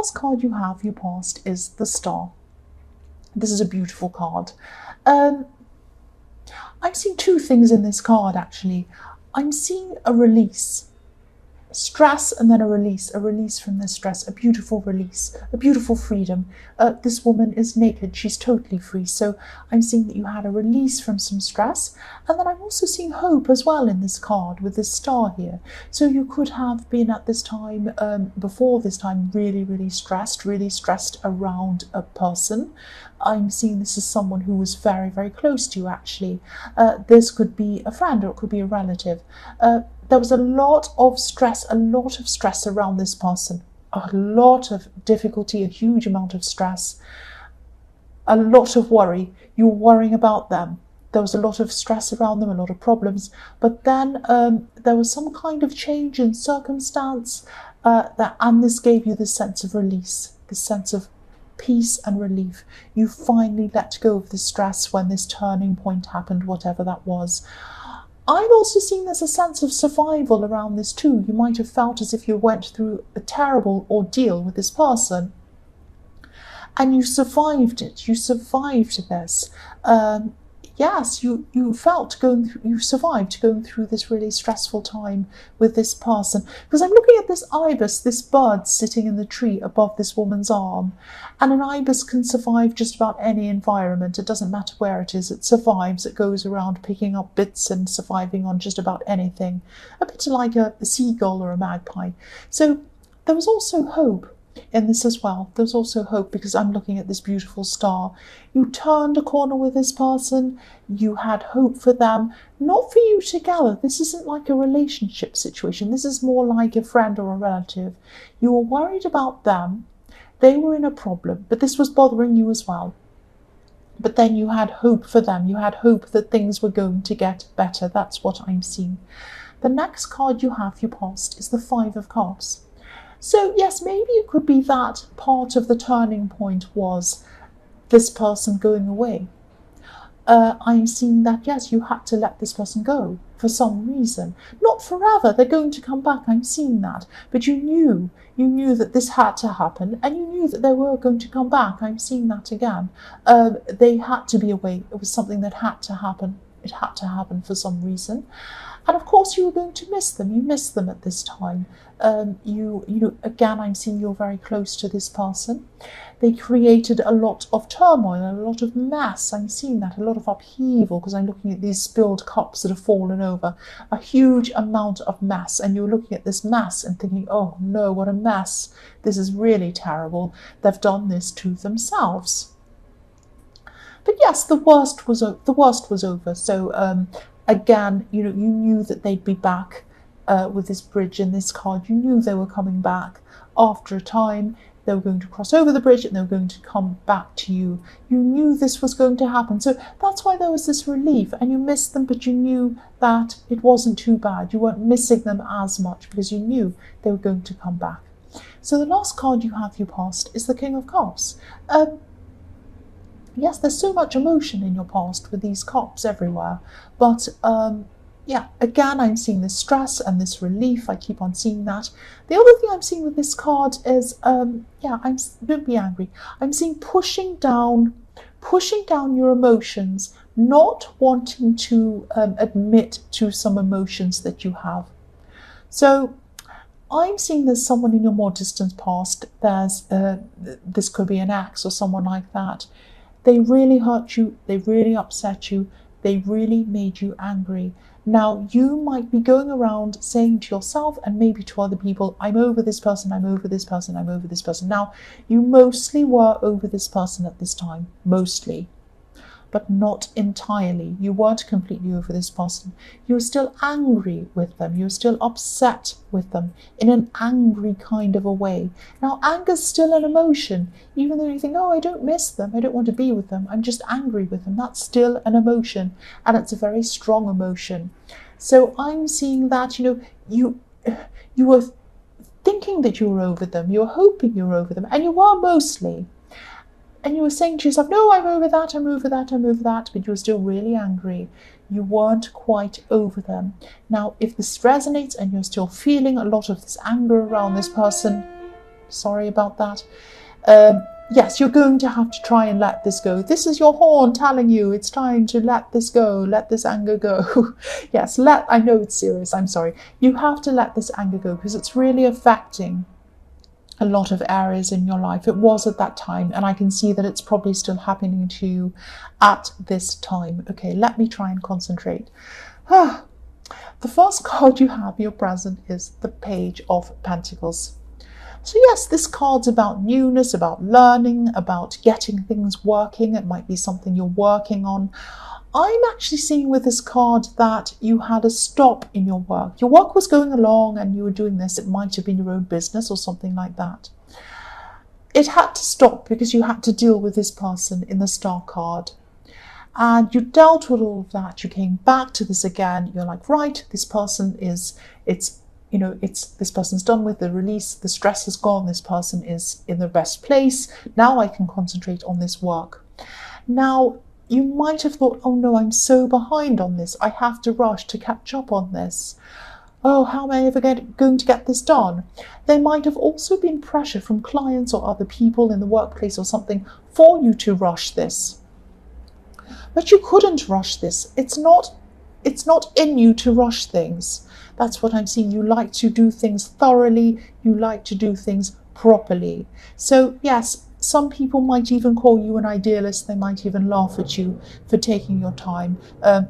last card you have, your past, is the Star. This is a beautiful card. I'm seeing two things in this card, actually. I'm seeing a release. Stress and then a release from this stress, a beautiful release, a beautiful freedom. This woman is naked, she's totally free. So I'm seeing that you had a release from some stress, and then I'm also seeing hope as well in this card with this star here. So you could have been at this time, before this time, really stressed around a person. I'm seeing this as someone who was very close to you, actually. This could be a friend or it could be a relative. There was a lot of stress around this person. A lot of difficulty, a huge amount of stress, a lot of worry. You were worrying about them. There was a lot of stress around them, a lot of problems. But then there was some kind of change in circumstance, and this gave you this sense of release, this sense of peace and relief. You finally let go of the stress when this turning point happened, whatever that was. I'm also seeing there's a sense of survival around this too. You might have felt as if you went through a terrible ordeal with this person and you survived it. You survived this. Yes, you survived going through this really stressful time with this person. Because I'm looking at this ibis, this bird sitting in the tree above this woman's arm. And an ibis can survive just about any environment. It doesn't matter where it is. It survives. It goes around picking up bits and surviving on just about anything. A bit like a seagull or a magpie. So there was also hope in this as well. There's also hope because I'm looking at this beautiful star. You turned a corner with this person. You had hope for them, not for you together. This isn't like a relationship situation. This is more like a friend or a relative. You were worried about them. They were in a problem, but this was bothering you as well. But then you had hope for them. You had hope that things were going to get better. That's what I'm seeing. The next card you have, your past, is the Five of Cups. So yes, maybe it could be that part of the turning point was this person going away. I'm seeing that, yes, you had to let this person go for some reason. Not forever, they're going to come back, I'm seeing that. But you knew that this had to happen and you knew that they were going to come back. I'm seeing that again. They had to be away. It was something that had to happen. It had to happen for some reason. And of course you were going to miss them. You missed them at this time. Again, I'm seeing you're very close to this person. They created a lot of turmoil, a lot of mess. I'm seeing that, a lot of upheaval, because I'm looking at these spilled cups that have fallen over. A huge amount of mess. And you're looking at this mess and thinking, oh no, what a mess. This is really terrible. They've done this to themselves. But yes, the worst was over. So again, you knew that they'd be back with this bridge and this card. You knew they were coming back after a time. They were going to cross over the bridge and they were going to come back to you. You knew this was going to happen. So that's why there was this relief. And you missed them, but you knew that it wasn't too bad. You weren't missing them as much because you knew they were going to come back. So the last card you have, your past, is the King of Cups. Yes, there's so much emotion in your past with these cups everywhere. But yeah, again, I'm seeing this stress and this relief. I keep on seeing that. The other thing I'm seeing with this card is, don't be angry. I'm seeing pushing down your emotions, not wanting to admit to some emotions that you have. So I'm seeing there's someone in your more distant past. This could be an ex or someone like that. They really hurt you, they really upset you, they really made you angry. Now, you might be going around saying to yourself and maybe to other people, I'm over this person, I'm over this person, I'm over this person. Now, you mostly were over this person at this time, mostly, but not entirely. You weren't completely over this person. You were still angry with them. You were still upset with them in an angry kind of a way. Now, anger's still an emotion, even though you think, oh, I don't miss them. I don't want to be with them. I'm just angry with them. That's still an emotion, and it's a very strong emotion. So I'm seeing that, you were thinking that you were over them. You were hoping you were over them, and you were mostly. And you were saying to yourself, no, I'm over that, I'm over that, I'm over that, but you were still really angry. You weren't quite over them. Now, if this resonates and you're still feeling a lot of this anger around this person, Sorry about that. Yes, you're going to have to try and let this go. This is your horn telling you it's time to let this go, let this anger go. Yes, I know it's serious, I'm sorry. You have to let this anger go because it's really affecting a lot of areas in your life. It was at that time, and I can see that it's probably still happening to you at this time. Okay, let me try and concentrate. The first card you have in your present is the Page of Pentacles. So yes, this card's about newness, about learning, about getting things working. It might be something you're working on. I'm actually seeing with this card that you had a stop in your work. Your work was going along and you were doing this. It might have been your own business or something like that. It had to stop because you had to deal with this person in the Star card. And you dealt with all of that. You came back to this again. You're like, right, this person is, this person's done with the release, the stress is gone, this person is in the best place. Now I can concentrate on this work. Now, you might have thought, oh no, I'm so behind on this. I have to rush to catch up on this. Oh, how am I ever going to get this done? There might have also been pressure from clients or other people in the workplace or something for you to rush this. But you couldn't rush this. It's not in you to rush things. That's what I'm seeing. You like to do things thoroughly. You like to do things properly. So yes, some people might even call you an idealist. They might even laugh at you for taking your time.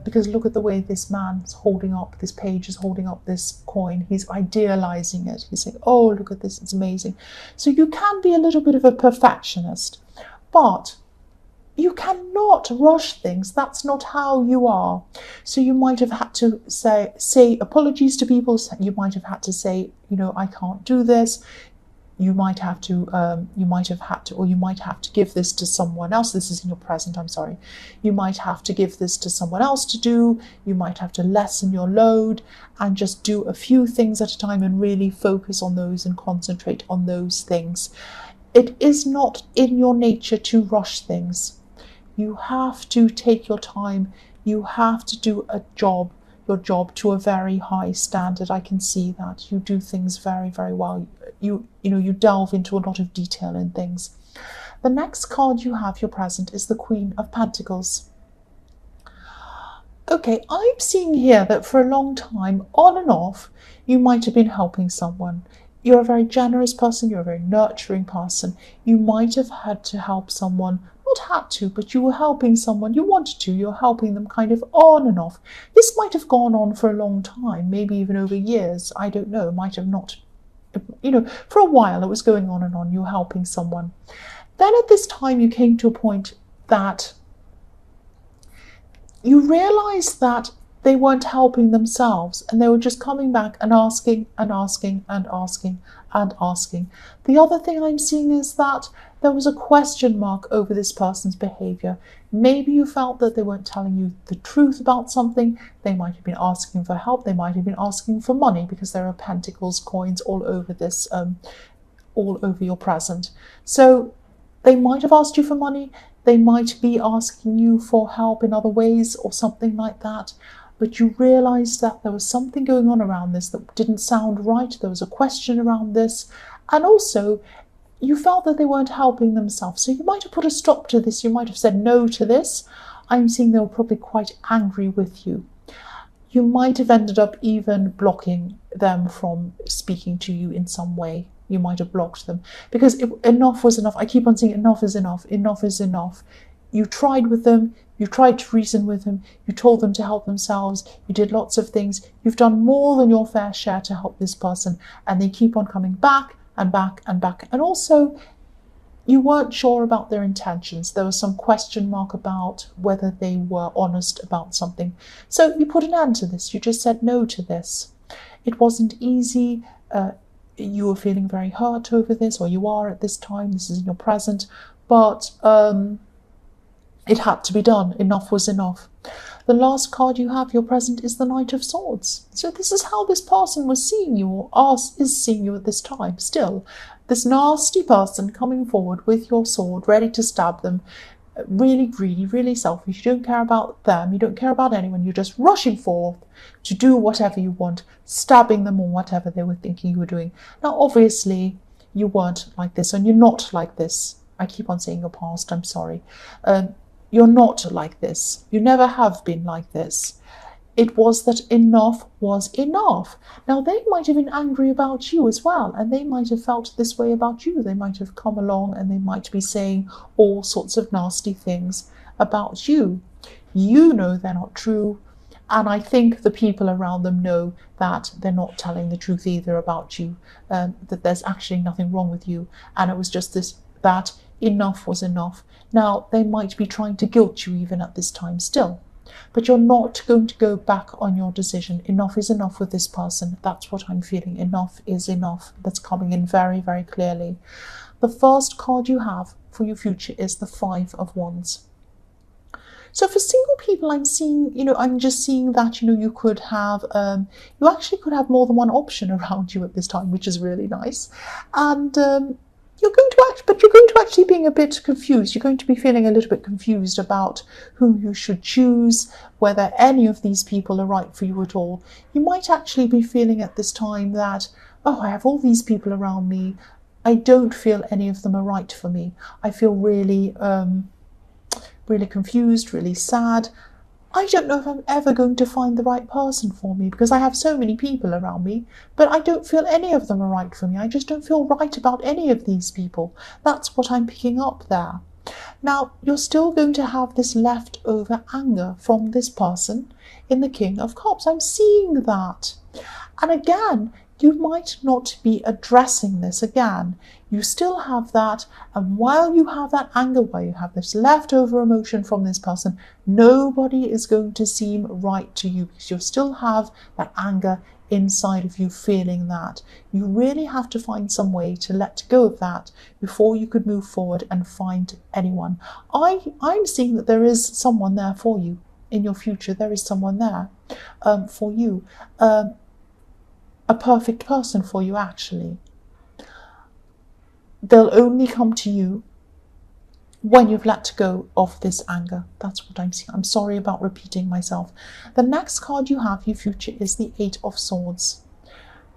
Because look at the way this man's holding up, this page is holding up this coin. He's idealizing it. He's saying, oh, look at this, it's amazing. So you can be a little bit of a perfectionist, but you cannot rush things. That's not how you are. So you might have had to say apologies to people. You might have had to say, I can't do this. You might have to give this to someone else. This is in your present, I'm sorry. You might have to give this to someone else to do. You might have to lessen your load and just do a few things at a time and really focus on those and concentrate on those things. It is not in your nature to rush things. You have to take your time. You have to do your job to a very high standard. I can see that. You do things very, very well. You delve into a lot of detail in things. The next card you have, your present, is the Queen of Pentacles. Okay, I'm seeing here that for a long time, on and off, you might have been helping someone. You're a very generous person. You're a very nurturing person. You might have had to help someone. Not had to, but you were helping someone. You wanted to. You're helping them kind of on and off. This might have gone on for a long time, maybe even over years. I don't know. It might have not. For a while it was going on and on. You were helping someone. Then at this time you came to a point that you realized that they weren't helping themselves and they were just coming back and asking and asking and asking and asking. The other thing I'm seeing is that there was a question mark over this person's behavior. Maybe you felt that they weren't telling you the truth about something. They might have been asking for help. They might have been asking for money because there are pentacles, coins all over this, all over your present. So they might have asked you for money. They might be asking you for help in other ways or something like that. But you realized that there was something going on around this that didn't sound right. There was a question around this. And also, you felt that they weren't helping themselves. So you might have put a stop to this. You might have said no to this. I'm seeing they were probably quite angry with you. You might have ended up even blocking them from speaking to you in some way. You might have blocked them because enough was enough. I keep on saying enough is enough. Enough is enough. You tried with them. You tried to reason with them. You told them to help themselves. You did lots of things. You've done more than your fair share to help this person. And they keep on coming back and back and back. And also, you weren't sure about their intentions. There was some question mark about whether they were honest about something. So you put an end to this. You just said no to this. It wasn't easy. You were feeling very hurt over this, or you are at this time. This is in your present. But it had to be done. Enough was enough. The last card you have, your present, is the Knight of Swords. So this is how this person was seeing you, or is seeing you at this time still. This nasty person coming forward with your sword, ready to stab them, really greedy, really selfish. You don't care about them. You don't care about anyone. You're just rushing forth to do whatever you want, stabbing them or whatever they were thinking you were doing. Now, obviously, you weren't like this, and you're not like this. I keep on saying your past, I'm sorry. You're not like this. You never have been like this. It was that enough was enough. Now, they might have been angry about you as well, and they might have felt this way about you. They might have come along and they might be saying all sorts of nasty things about you. You know they're not true, and I think the people around them know that they're not telling the truth either about you, that there's actually nothing wrong with you, and it was just this, that enough was enough. Now, they might be trying to guilt you even at this time still, but you're not going to go back on your decision. Enough is enough with this person. That's what I'm feeling. Enough is enough. That's coming in very, very clearly. The first card you have for your future is the Five of Wands. So for single people, I'm seeing, I'm just seeing that, you could have, you actually could have more than one option around you at this time, which is really nice. And you're going to actually being a bit confused. You're going to be feeling a little bit confused about who you should choose, whether any of these people are right for you at all. You might actually be feeling at this time that, oh, I have all these people around me. I don't feel any of them are right for me. I feel really, really confused, really sad. I don't know if I'm ever going to find the right person for me because I have so many people around me, but I don't feel any of them are right for me. I just don't feel right about any of these people. That's what I'm picking up there. Now, you're still going to have this leftover anger from this person in the King of Cups. I'm seeing that. And again, you might not be addressing this again. You still have that, and while you have that anger, while you have this leftover emotion from this person, nobody is going to seem right to you because you still have that anger inside of you feeling that. You really have to find some way to let go of that before you could move forward and find anyone. I'm seeing that there is someone there for you in your future. There is someone there for you. A perfect person for you, actually. They'll only come to you when you've let go of this anger. That's what I'm seeing. I'm sorry about repeating myself. The next card you have, your future, is the Eight of Swords.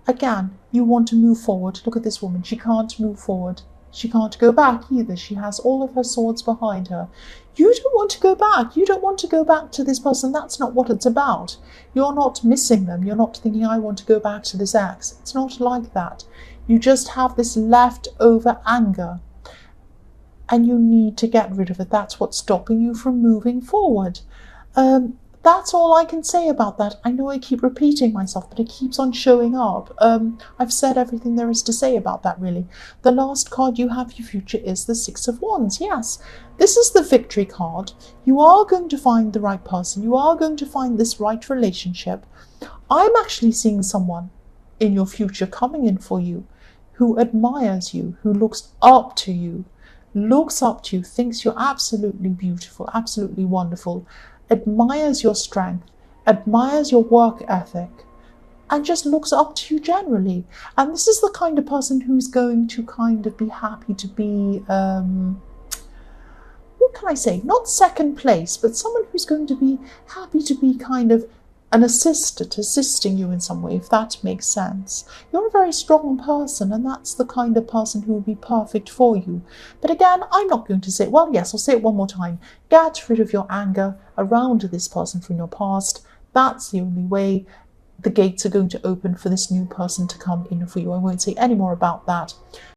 Again, you want to move forward. Look at this woman. She can't move forward. She can't go back either. She has all of her swords behind her. You don't want to go back. You don't want to go back to this person. That's not what it's about. You're not missing them. You're not thinking, I want to go back to this ex. It's not like that. You just have this leftover anger and you need to get rid of it. That's what's stopping you from moving forward. That's all I can say about that. I know I keep repeating myself, but it keeps on showing up. I've said everything there is to say about that, really. The last card you have, your future, is the Six of Wands. Yes, this is the victory card. You are going to find the right person. You are going to find this right relationship. I'm actually seeing someone in your future coming in for you who admires you, who looks up to you, thinks you're absolutely beautiful, absolutely wonderful, admires your strength, admires your work ethic, and just looks up to you generally. And this is the kind of person who's going to kind of be happy to be, what can I say, not second place, but someone who's going to be happy to be kind of an assistant, assisting you in some way, if that makes sense. You're a very strong person, and that's the kind of person who would be perfect for you. But again, I'm not going to say, well, yes, I'll say it one more time. Get rid of your anger around this person from your past. That's the only way the gates are going to open for this new person to come in for you. I won't say any more about that.